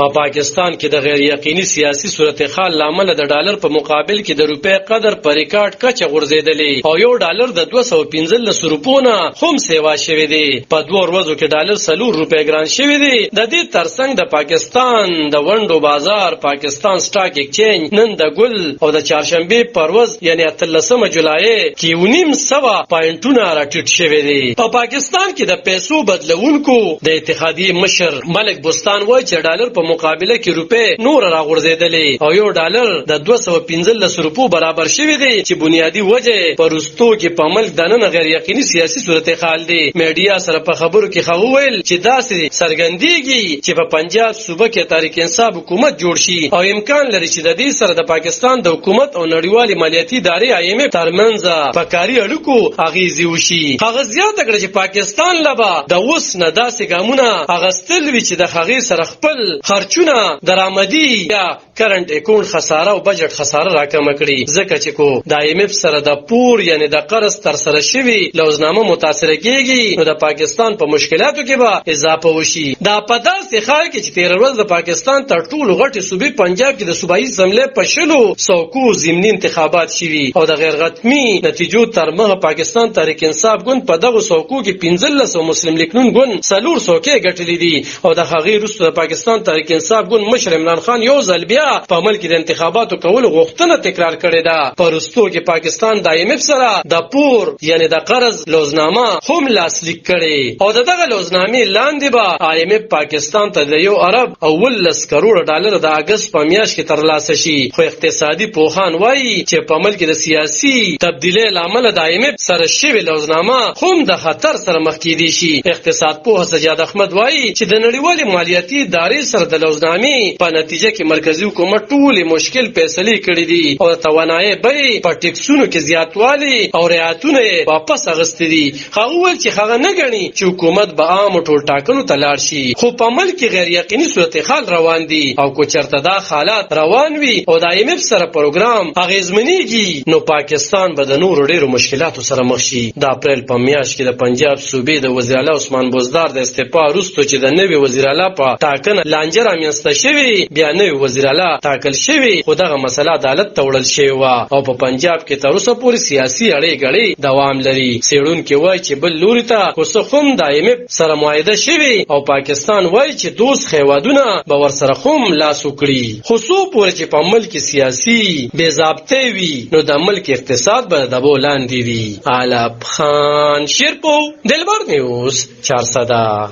په پاکستان کې د غیر یقیني سیاسي صورتحال لامل د ډالر په مقابل کې د روپی قدر په ریکارډ کچه غورځېدلی او یو ډالر د 215 روپونو هم سیوا شوی دی. په 2 ورځو کې ډالر 4 روپی ګران شوی دی. د دې ترڅنګ د پاکستان د ونډو بازار پاکستان سټاک ایکسچینج نن د ګل او د چهارشنبه پر ورځ یعنی 13 جولای کې 1900 پوینټونه راټیټ شوی دی. په پاکستان کې د پیسو بدلونکو د اتحادیې مشر ملک بوستان وایي چې ډالر په مقابله کې روپی نور راغورځېدلې او یو ډالر د 215 روپو برابر شوی دی چې بنیادی وجه په رستو کې په ملک دننه غیر یقیني سیاسي صورتحال دی. میډیا سره په خبرو کې وویل چې داسې څرګندېږي چې په پنجاب صوبه کې تحریک انصاف حکومت جوړ شي او امکان لري چې د دې سره د پاکستان د حکومت او نړیوالې مالیاتي ادارې IMF ترمنځ په کاري اړیکو اغیزې وشي. هغه زیاته کړه چې پاکستان لبا د اوس نه داسې ګامونه اغستل وي چې د هغې سره خپل خرچونه درآمدي یا کرنٹ اکاؤنٹ خساره او بجټ خساره راکمه کړي ځکه چې کو د IMF سره د پور یعنی د قرض تر سره شوی لوزنامه متاثر کیږي نو د پاکستان په مشکلاتو کې به اضافه وشي. دا په داسې حال کې چې 13 ورځ د پاکستان تر ټولو غټي صوبې پنجاب کې د صوبایي اسمبلی په شلو سوکو ضمني انتخابات شوي او د غیر حتمي نتیجو تر مخه پاکستان تحریک انصاف ګوند په دغه سوکو کې 15 مسلم لیگ نون ګوند 4 سوکې ګټلې دي او د هغې وروسته د پاکستان تحریک انصاف ګوند مشر عمران خان یو ځل بیا په عمل کې د انتخاباتو کولو غوښتنه تکرار کړې ده. په وروستو کې پاکستان د IMF سره د پور یعنی د قرض لوزنامه هم لاسلیک کړي او دغه لوزنامې لاندې به IMF پاکستان ته د 1 ارب او 10 کروڑ ډالر د اگست په میاشت کې ترلاسه شي. خو اقتصادي پوهان وایي چې په عمل کې د سیاسي تبدیلی لامل د IMF سره شوی لوزنامه هم د خطر سره مخ کېدی شي. اقتصاد پوه سجاد احمد وایي چې د نړیوالې مالیاتي ادارې سره د لوزنامې په نتیجه کې مرکزی حکومت ټول مشکل فیصلې کړې دي او د توانایي بیې په ټیکسونو کې زیاتوالی او رعایتونه واپس اغستې دي. هغه وویل چې هغه نه ګڼي چې حکومت به عام ټول ټاکنو ته لاړ شي خو په عمل کې غیر یقیني صورتحال روان دي او کو چرته دا حالات روان وي او د IMF سره پروګرام اغیزمنېږي نو پاکستان به د نورو ډېرو مشکلاتو سره مخ شي. د اپریل په میاشت کې د پنجاب صوبې د وزیر اعلی عثمان بزدار د استعفا وروسته چې د نوي وزیر اعلی په ټاکنه لانجه رامنځته شوې بیا نوي وزیر اعلی ټاکل شوی خو دغه مسله عدالت ته وړل شوې وه او په پنجاب کې تر اوسه پورې سیاسي اړې ګړې دوام لري. څېړونکي وایي چې بل لوري ته اوس هم د IMF سره معاهده شوې او پاکستان وایي چې دوست هیوادونه به ورسره هم لاس وکړي خو څو پورې چې په ملک سیاسي بې ضابطې وي نو د ملک اقتصاد به د دبو لاندې وي. علب خان شیرپو دلبر نیوز 400